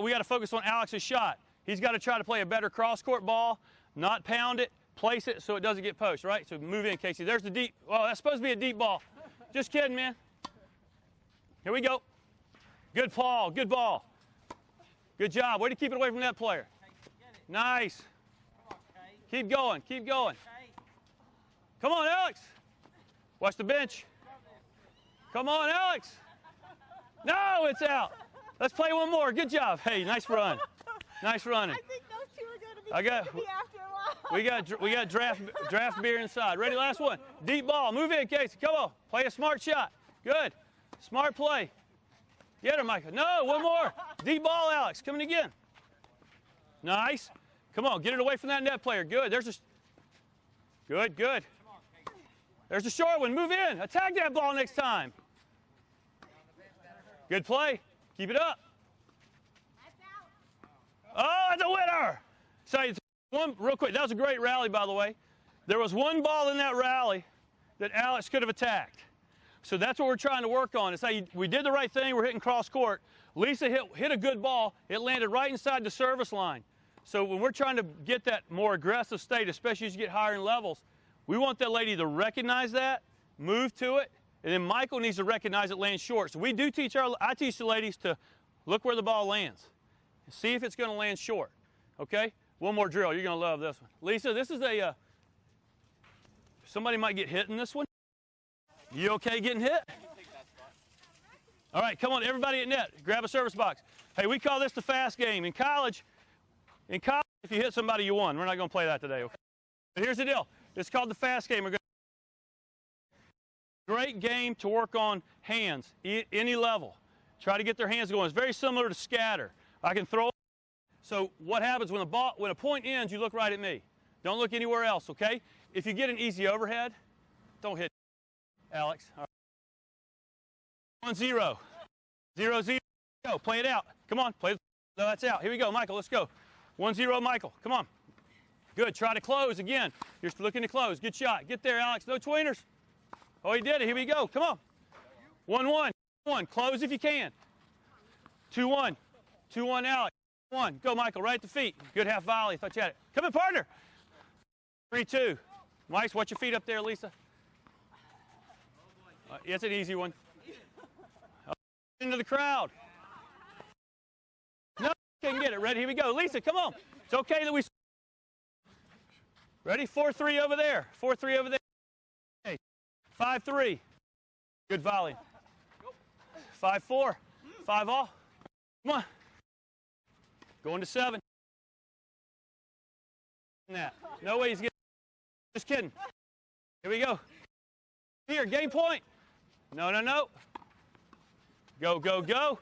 we got to focus on Alex's shot. He's got to try to play a better cross-court ball, not pound it, place it so it doesn't get poached, right? So move in, Casey. There's the deep. Oh, that's supposed to be a deep ball. Just kidding, man. Here we go. Good ball, good ball. Good job. Way to keep it away from that player. Nice. Keep going, keep going. Come on, Alex. Watch the bench. Come on, Alex. No, it's out. Let's play one more. Good job. Hey, nice run. Nice running. I think those two are going to be after a while. We got draft beer inside. Ready, last one. Deep ball. Move in, Casey. Come on. Play a smart shot. Good. Smart play. Get her, Micah. No, one more. Deep ball, Alex. Coming again. Nice. Come on, get it away from that net player. Good. Good, good. There's the short one. Move in. Attack that ball next time. Good play. Keep it up. Oh, it's a winner. So it's one real quick. That was a great rally, by the way. There was one ball in that rally that Alex could have attacked. So that's what we're trying to work on. We did the right thing. We're hitting cross court. Lisa hit a good ball. It landed right inside the service line. So when we're trying to get that more aggressive state, especially as you get higher in levels, we want that lady to recognize that, move to it, and then Michael needs to recognize it lands short. So I teach the ladies to look where the ball lands. See if it's going to land short. Okay? One more drill. You're going to love this one. Lisa, this is somebody might get hit in this one. You okay getting hit? All right, come on, everybody at net. Grab a service box. Hey, we call this the fast game. In college, if you hit somebody, you won. We're not going to play that today, okay? But here's the deal. It's called the fast game. Great game to work on hands, any level. Try to get their hands going. It's very similar to scatter. I can throw. So what happens when a point ends, you look right at me. Don't look anywhere else, okay? If you get an easy overhead, don't hit Alex. All right. 1-0. 0-0. Go. Play it out. Come on. No, that's out. Here we go, Michael. Let's go. 1-0, Michael. Come on. Good. Try to close again. You're looking to close. Good shot. Get there, Alex. No tweeners. Oh, he did it. Here we go. Come on. 1-1. 1. Close if you can. 2-1. 2-1, Alex. 1. Go, Michael. Right at the feet. Good half volley. Thought you had it. Come in, partner. 3-2. Mike, watch your feet up there, Lisa. It's an easy one. Into the crowd. No, can't get it. Ready? Here we go. Lisa, come on. It's okay that we. Ready? 4-3 over there. 4-3 over there. Okay. 5-3. Good volley. 5-4. 5-all. Come on. Going to 7. No way he's getting. Just kidding. Here we go. Here, game point. No, no, no. Go, go, go.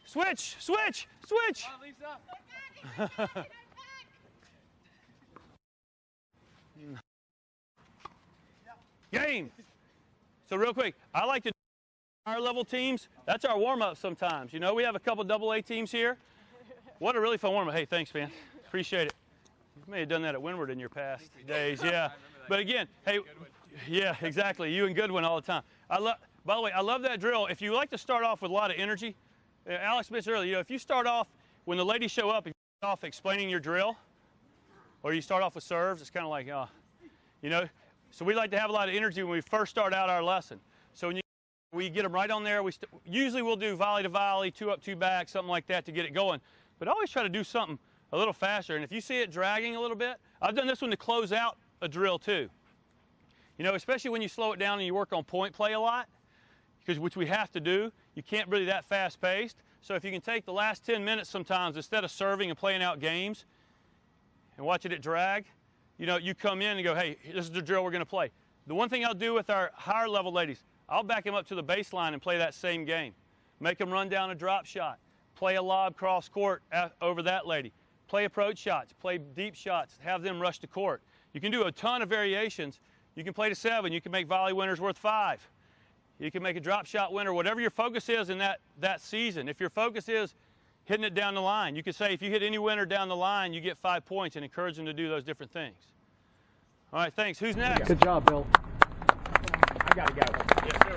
Switch, switch, switch. Game. So real quick, I like to do higher level teams. That's our warm-up sometimes. You know, we have a couple AA teams here. What a really fun warm-up. Hey, thanks, man. Appreciate it. You may have done that at Windward in your past days, yeah. But again, hey, yeah, exactly. You and Goodwin all the time. By the way, I love that drill. If you like to start off with a lot of energy, Alex mentioned earlier, you know, if you start off, when the ladies show up, you start off explaining your drill, or you start off with serves, it's kind of like, you know, so we like to have a lot of energy when we first start out our lesson. So when we get them right on there, usually we'll do volley to volley, 2 up, 2 back, something like that to get it going. But I always try to do something a little faster. And if you see it dragging a little bit, I've done this one to close out a drill too. You know, especially when you slow it down and you work on point play a lot, which we have to do. You can't really that fast paced. So if you can take the last 10 minutes sometimes, instead of serving and playing out games, and watching it drag, you know, you come in and go, hey, this is the drill we're going to play. The one thing I'll do with our higher level ladies, I'll back them up to the baseline and play that same game. Make them run down a drop shot, play a lob cross court over that lady, play approach shots, play deep shots, have them rush the court. You can do a ton of variations. You can play to 7. You can make volley winners worth 5. You can make a drop shot winner, whatever your focus is in that season. If your focus is hitting it down the line, you could say if you hit any winner down the line, you get 5 points, and encourage them to do those different things. All right, thanks. Who's next? Good job, Bill. I got to go. Yes, sir.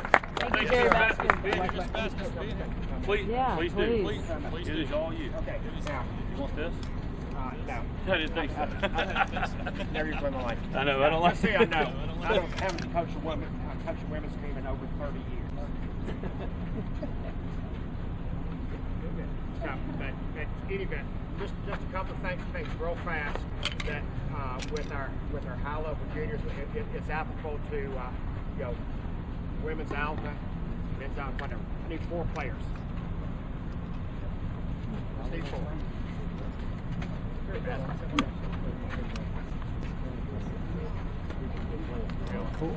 Thank you very much. Please, Yeah, please do. Please do. It is all you. Okay, now. You want this? No. I didn't think so. Never used one in my life. I know. I don't like. See, I know. I haven't coached a women's team in over 30 years. No, but any event, just a couple of things real fast that with our high level juniors, it's applicable to you know, women's alpha, men's alpha, whatever. I need 4 players. I need 4. Cool.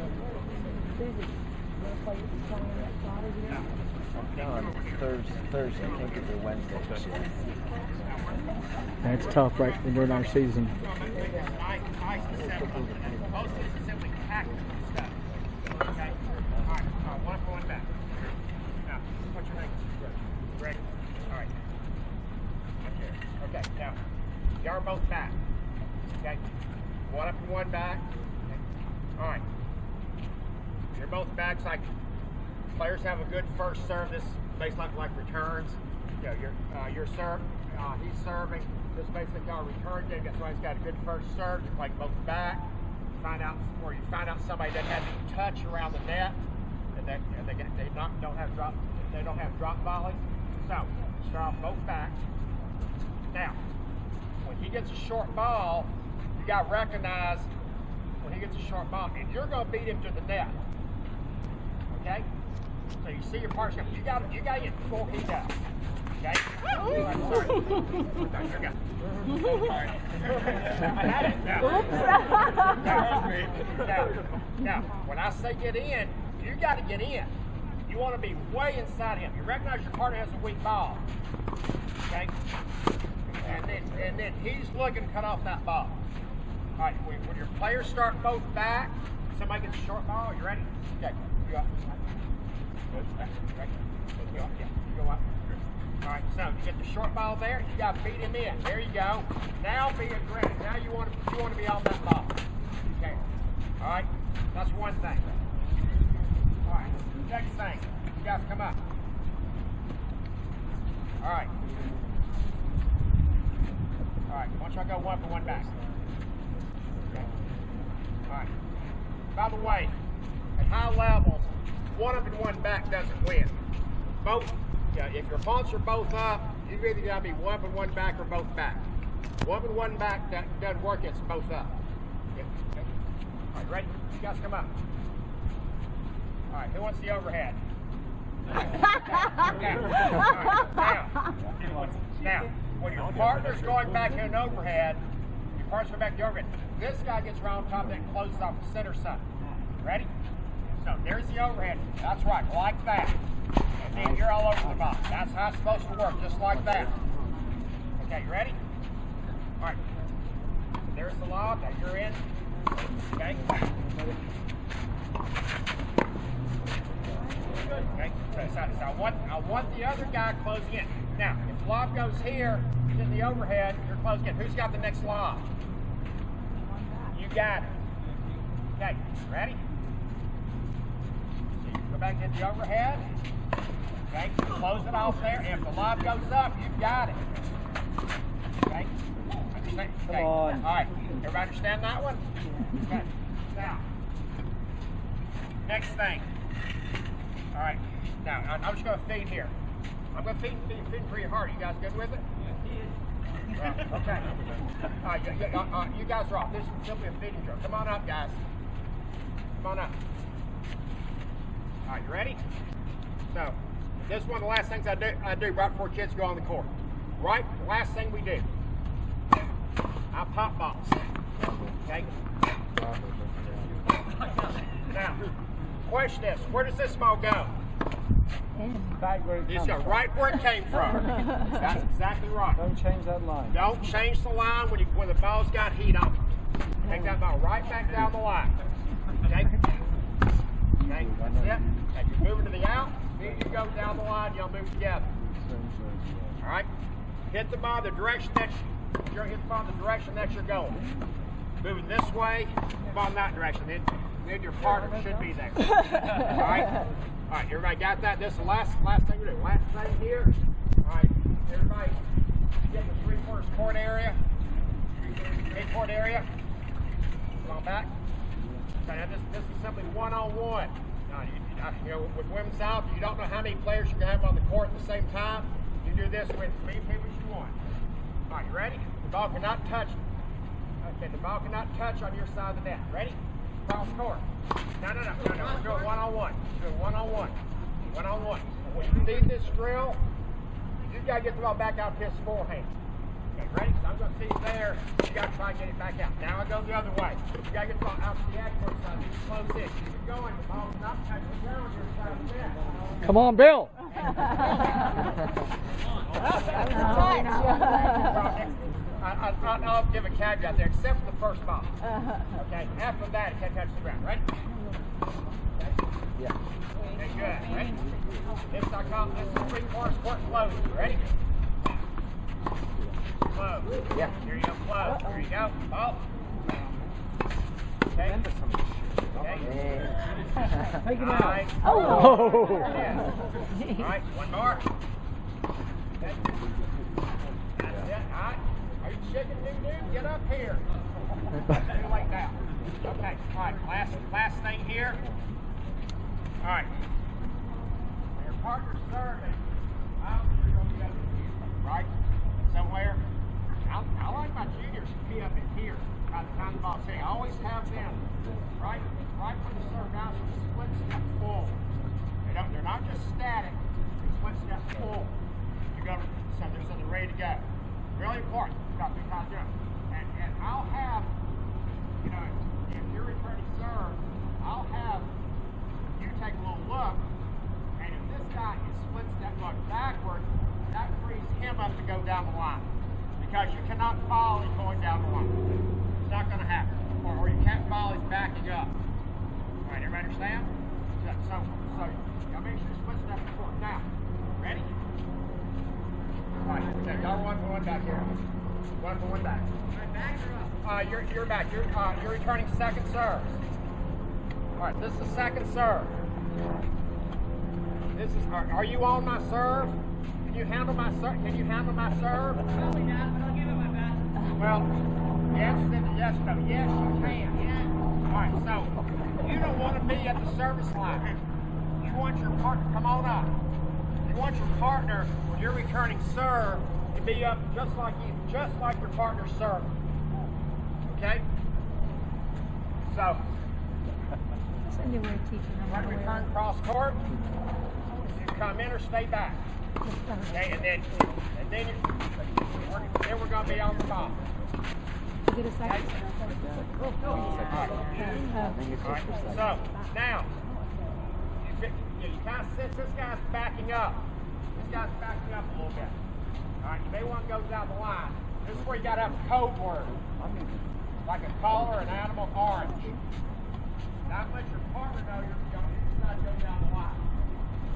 Thursday, I think it's a Wednesday. That's tough, right? When we're in our season. Most of this is simply tactical stuff. Okay? All right, one back. Now, what's your name? Greg. All right. Okay, now, y'all are both back. Okay? One up and one back. Okay. All right. You're both backs. Like players have a good first serve. This basically like returns. You know, your serve. He's serving. This basically y'all return game. That's why he's got a good first serve. You play both back. Find out somebody that had to touch around the net, and they don't have drop volleys. So start off both backs. Now, when he gets a short ball, you got to recognize when he gets a short ball, and you're going to beat him to the net. Okay? So you see your partner. You got to get full heat out. Okay? Sorry. You're good. I had it. Now, when I say get in, you got to get in. You want to be way inside him. You recognize your partner has a weak ball. Okay? And then he's looking to cut off that ball. All right, when your players start both back, somebody gets a short ball, you ready? Okay, you go up. Right. You go up. Yeah, you go up. All right, so you get the short ball there, you got to beat him in. There you go. Now be aggressive. Now you want to be on that ball. Okay. All right, that's one thing. All right, next thing. You guys come up. All right. All right, why don't y'all go one for one back. Okay. All right. By the way, at high levels, one up and one back doesn't win. Both, yeah, if your opponents are both up, you either got to be one up and one back or both back. One up and one back that doesn't work, it's both up. Yeah. Okay. All right, ready? You guys come up. All right, who wants the overhead? Now, when your partner's going back in an overhead, your partner's going back to the overhead. This guy gets around top of that and closes off the center side. Ready? So there's the overhead. That's right, like that. And then you're all over the ball. That's how it's supposed to work, just like that. Okay, you ready? All right. There's the lob. Now you're in. Okay. Okay. So I want the other guy closing in. Now, if the lob goes here, in the overhead, you're closing in. Who's got the next lob? You got it. Okay, ready? So you go back to the overhead. Okay, close it off there. If the lob goes up, you've got it. Okay? Understand? Okay. All right. Everybody understand that one? Okay. Now, next thing. All right. Now, I'm just going to feed here. I'm going to feed pretty hard. You guys good with it? Okay. You guys are off. This is simply a feeding drill. Come on up, guys. Come on up. All right, you ready? So, this is one of the last things I do right before kids go on the court. Right? The last thing we do. I pop balls. Okay? Now, question is, where does this ball go? Back where it It's comes go from. right where it came from. That's exactly right. Don't change that line. Don't change the line when the ball's got heat on it. Take that ball right back down the line. Okay? Okay, that's it. Okay, you're moving to the out. Then you go down the line, y'all move together. All right? Hit the ball the direction that you're hit the ball the direction that you're going. Moving this way, ball in that direction. Then your partner should be there. All right? All right, everybody got that? This is the last thing we do. Last thing here. All right, everybody get in the 3/4 court area. Mid-court area. Come on back. Okay, now this is simply one-on-one. You know, with women's golf, you don't know how many players you can have on the court at the same time. You do this with as many people as you want. All right, you ready? The ball cannot touch. Okay, the ball cannot touch on your side of the net. Ready? Cross court. No. We're doing one-on-one. We're doing one-on-one. One-on-one. When you lead this drill, you just got to get the ball back out to his forehand. Okay, ready? So I'm going to see it there. You got to try and get it back out. Now I go the other way. You got to get the ball out to the edge court side. Just close in. Keep it going. The ball is not touching the ground on your side of the net. Come on, Bill. I'll give a caveat there, except for the first ball. Okay, after that, it can't touch the ground. Ready? Yeah. Okay, good. Ready? This is 3/4 court close. Ready? Close. Yeah. Here you go, close. Here you go. Ball. Okay. Okay. Take him All out. right. Oh. Yeah. All right, one more. Okay. That's it. All right. Are you chicken doo-doo? Get up here. Do like that. Okay. All right. Last thing here. All right. Your partner's serving. You're going to be up here, right? Somewhere. I like my juniors to be up in here by the time the ball's hitting. I always have them right when the serve out, split step forward. They're not just static. They split step forward. You go so they're ready to go. Really important. Because and I'll have, you know, if you're returning serve, I'll have you take a little look, and if this guy is split step going backward, that frees him up to go down the line. Because you cannot follow him going down the line. It's not going to happen. Or you can't follow his backing up. All right, everybody understand? So y'all make sure you split step forward. Now, ready? All right, okay, y'all one for one back here. One for one back. You're back. You're returning second serve. All right, this is the second serve. This is. Are you on my serve? Can you handle my serve? Can you handle my serve? Probably not, but I'll give it my best. Well, the answer is yes, no. Yes, you can. Yeah. All right, so you don't want to be at the service line. You want your partner. Come on up. You want your partner when you're returning serve to be up just like your partner's serve. Okay. So. Sunday we're teaching them When you return cross court, you come in or stay back. Okay, and then we're going to be on the top. Is it a second? Alright, so now you kind of sense this guy's backing up. This guy's backing up a little bit. Alright, you may want to go down the line. This is where you got to have a code word. Like a collar, an animal, orange. Not let your partner know you're not going down the line.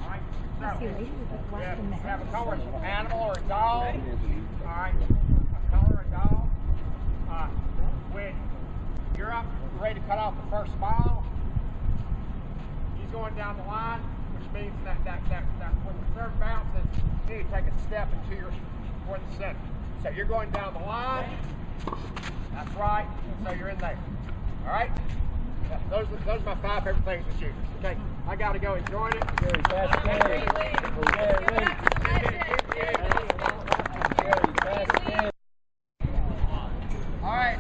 Alright? So, you have a color, an animal or a dog. Alright? A color or a dog. When you're up ready to cut off the first ball, he's going down the line, which means that when the serve bounces, you need to take a step toward the center. So you're going down the line. That's right. So you're in there. All right. Yeah, those are my 5 favorite things with you. Okay. I got to go and join it. Gary, fast game. All right.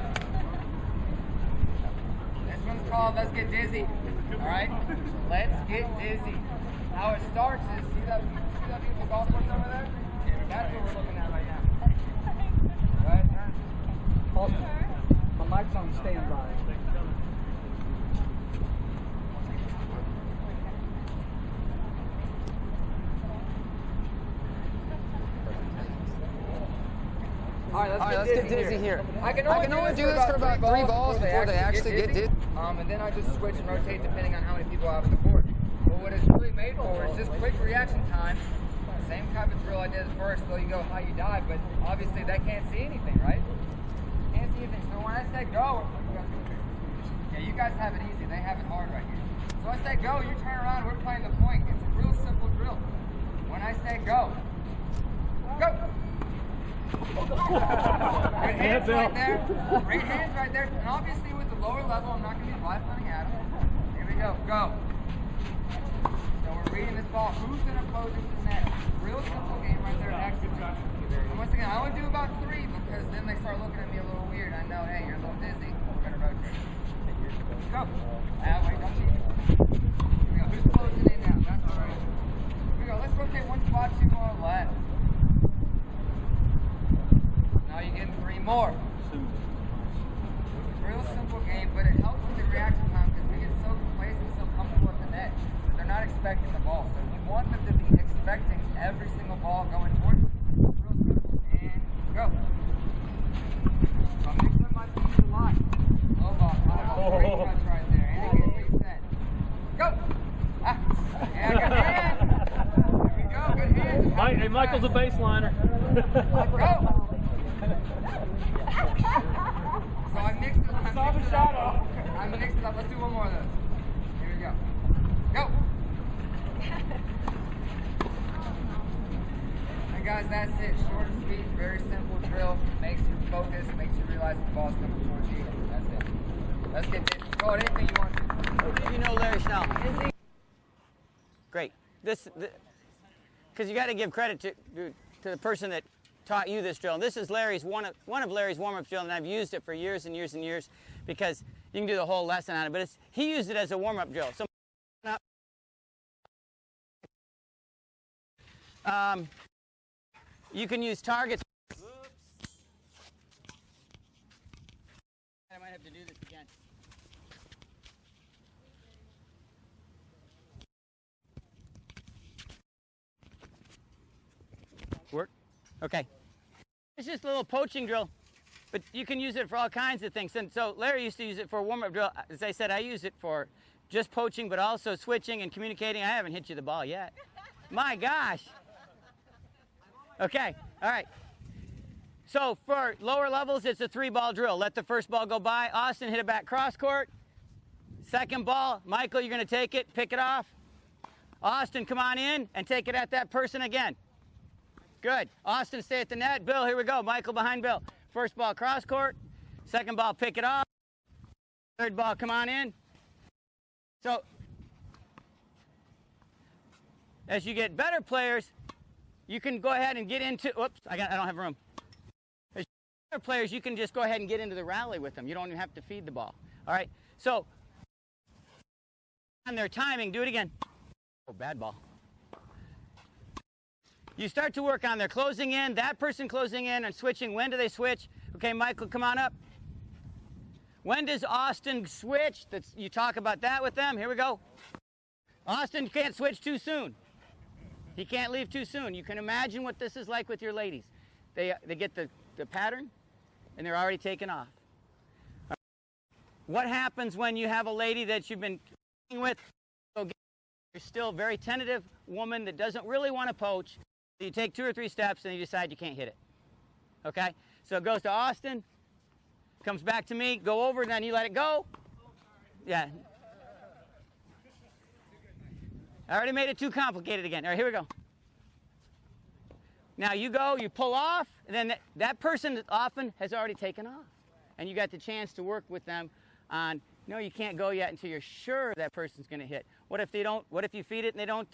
This one's called Let's Get Dizzy. All right? Let's get dizzy. How it starts is, see that beautiful golf course over there? That's what we're looking at right now. Right? All right, let's get dizzy here. I can only do this for about 3 balls before they actually get dizzy. And then I just switch and rotate depending on how many people I have on the court. But what it's really made for is just quick reaction time. Same type of drill I did at first, so you go high, you dive, but obviously they can't see anything, right? Can't see anything. So when I say go, yeah, you guys have it easy. They have it hard right here. So I say go, you turn around, we're playing the point. It's a real simple drill. When I say go, go. Good hands right there. Great hands right there. And obviously with the lower level, I'm not going to be rifling at them. Here we go. Go. So we're reading this ball. Who's going to pose into the net? Real simple game right there. And once again, I only do about 3 because then they start looking at me a little weird. I know, hey, you're a little dizzy. We're going to rotate. Go. Wait, don't cheat. Here we go. Who's closing in now? That's all right. Here we go. Let's rotate 1 spot, 2 more left. Now you're getting 3 more. Real simple game, but it helps with the reaction time because we get so complacent, so comfortable at the net that they're not expecting the ball. So you want them to be expecting every single ball going towards them. Real simple. And go. So I'm mixing up my speed a lot. Low ball, high ball, great touch right there. And again, reset. Go. Yeah, good hand. There we go, good hand. Hey, Michael's a baseliner. Go. So I mixed it up. I mixed it up. Let's do 1 more of those. Here we go. Go. And guys, that's it. Short and sweet, very simple drill. Makes you focus, makes you realize the ball's coming towards you. That's it. Let's get this. Throw it anything you want to. You know Larry Schnell. Great. Because you got to give credit to the person that taught you this drill. This is Larry's one of Larry's warm-up drill, and I've used it for years and years and years because you can do the whole lesson on it. But he used it as a warm-up drill. So you can use targets. Oops. I might have to do this again. Work? Okay. It's just a little poaching drill, but you can use it for all kinds of things. And so Larry used to use it for a warm-up drill. As I said, I use it for just poaching, but also switching and communicating. I haven't hit you the ball yet. My gosh. Okay, all right. So for lower levels, it's a 3-ball drill. Let the first ball go by. Austin, hit it back cross court. Second ball, Michael, you're going to take it, pick it off. Austin, come on in and take it at that person again. Good. Austin, stay at the net. Bill, here we go. Michael behind Bill. First ball, cross court. Second ball, pick it off. Third ball, come on in. So, as you get better players, you can go ahead and get into, whoops, I don't have room. As you get better players, you can just go ahead and get into the rally with them. You don't even have to feed the ball. All right? So, on their timing, do it again. Oh, bad ball. You start to work on their closing in, that person closing in and switching. When do they switch? Okay, Michael, come on up. When does Austin switch? You talk about that with them. Here we go. Austin can't switch too soon. He can't leave too soon. You can imagine what this is like with your ladies. They get the pattern, and they're already taken off. What happens when you have a lady that you've been working with? You're still a very tentative woman that doesn't really want to poach. You take 2 or 3 steps and you decide you can't hit it. Okay? So it goes to Austin, comes back to me, go over, and then you let it go. Yeah. I already made it too complicated again. All right, here we go. Now you go, you pull off, and then that person often has already taken off. And you got the chance to work with them on, no, you can't go yet until you're sure that person's going to hit. What if they don't? What if you feed it and they don't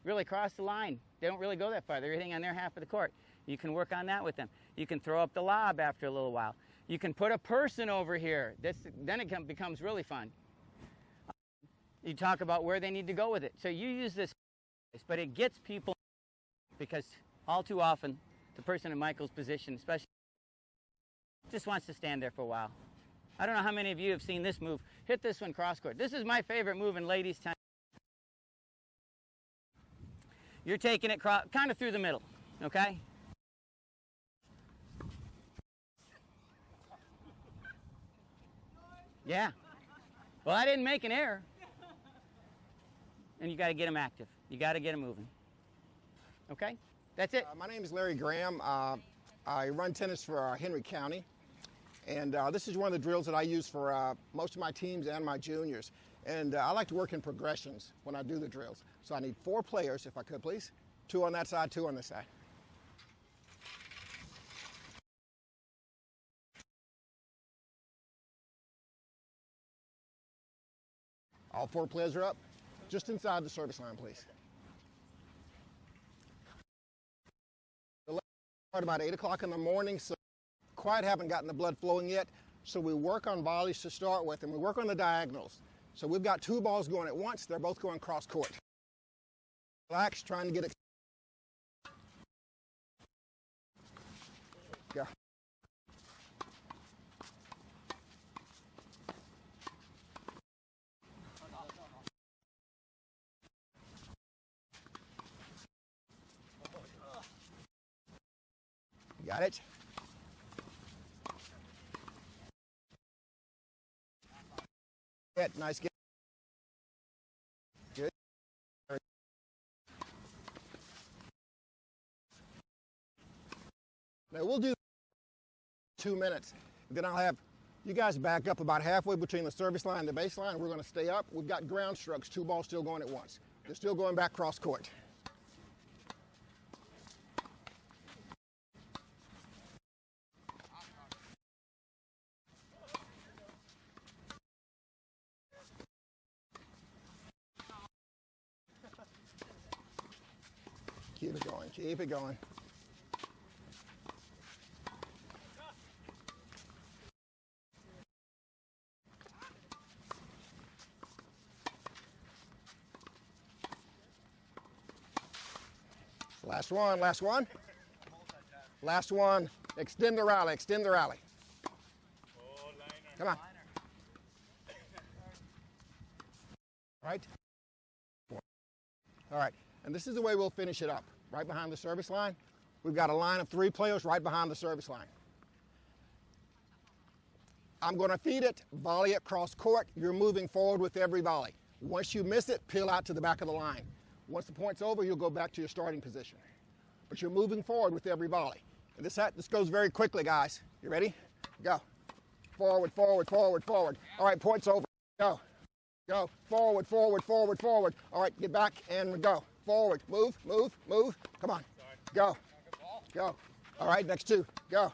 really cross the line? They don't really go that far. They're hitting on their half of the court. You can work on that with them. You can throw up the lob after a little while. You can put a person over here. Then it becomes really fun. You talk about where they need to go with it. So you use this, but it gets people, because all too often, the person in Michael's position, especially, just wants to stand there for a while. I don't know how many of you have seen this move. Hit this one cross court. This is my favorite move in ladies' tennis. You're taking it kind of through the middle, okay? Yeah. Well, I didn't make an error. And you got to get them active. You got to get them moving. Okay? That's it. My name is Larry Graham. I run tennis for Henry County. And this is one of the drills that I use for most of my teams and my juniors. And I like to work in progressions when I do the drills. So I need 4 players, if I could, please. 2 on that side, 2 on this side. All 4 players are up. Just inside the service line, please. The lessons start about 8 o'clock in the morning, so quite haven't gotten the blood flowing yet. So we work on volleys to start with, and we work on the diagonals. So we've got 2 balls going at once. They're both going cross court. Relax, trying to get it. Go. Got it? Good, nice get. Good. Now we'll do 2 minutes. Then I'll have you guys back up about halfway between the service line and the baseline. We're going to stay up. We've got ground strokes, 2 balls still going at once. They're still going back cross court. Keep it going, keep it going. Last one, last one. Last one. Extend the rally, extend the rally. Come on. All right. All right, and this is the way we'll finish it up. Right behind the service line. We've got a line of 3 players right behind the service line. I'm going to feed it, volley it cross court. You're moving forward with every volley. Once you miss it, peel out to the back of the line. Once the point's over, you'll go back to your starting position. But you're moving forward with every volley. And this goes very quickly, guys. You ready? Go. Forward, forward, forward, forward. All right, point's over. Go. Go. Forward, forward, forward, forward. All right, get back and go. Forward. Move, move, move. Come on. Go. Go. All right, next 2. Go.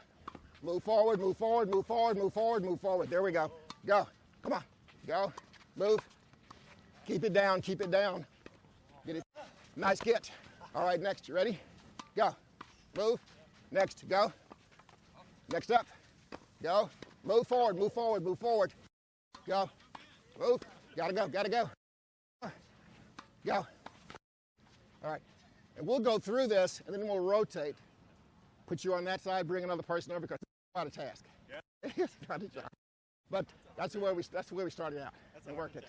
Move forward, move forward, move forward, move forward, move forward. There we go. Go. Come on. Go. Move. Keep it down, keep it down. Get it. Nice get. All right, next. You ready? Go. Move. Next. Go. Next up. Go. Move forward, move forward, move forward. Go. Move. Gotta go, gotta go. Go. All right. And we'll go through this, and then we'll rotate. Put you on that side, bring another person over, because it's quite a task. Yeah. It's quite a job. But that's the way we started out and worked it.